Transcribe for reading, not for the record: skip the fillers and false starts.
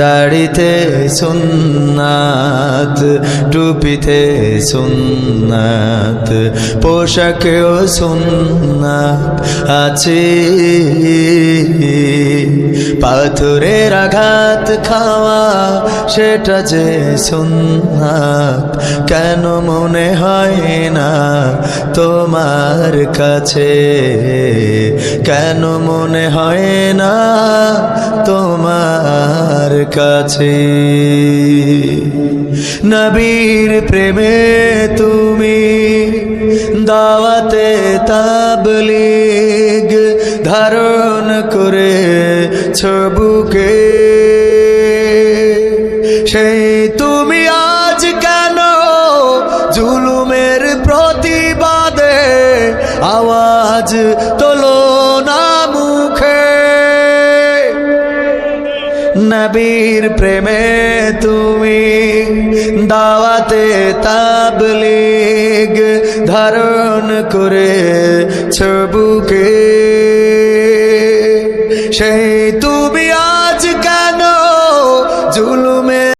দাড়িতে সুন্নাত, টুপিতে সুন্নাত, পোশাকেও সুন্নাত আছে। পাথরের আঘাত খাওয়া সেটা যে সুন্নাত, কেন মনে হয় না তোমার কাছে? কেন মনে হয় না তোমার কাছে? নবীর প্রেমে তুমি দাওয়াতে তাবলীগ ধারণ করে বুকে, সেই তুমি আজ কেন জুলুমের প্রতিবাদে আওয়াজ তোলো না মুখে? নবীর প্রেমে তুমি দাওয়াতে তাবলীগ ধারণ করে বুকে, সেই তুমি আজ কেন জুলুমে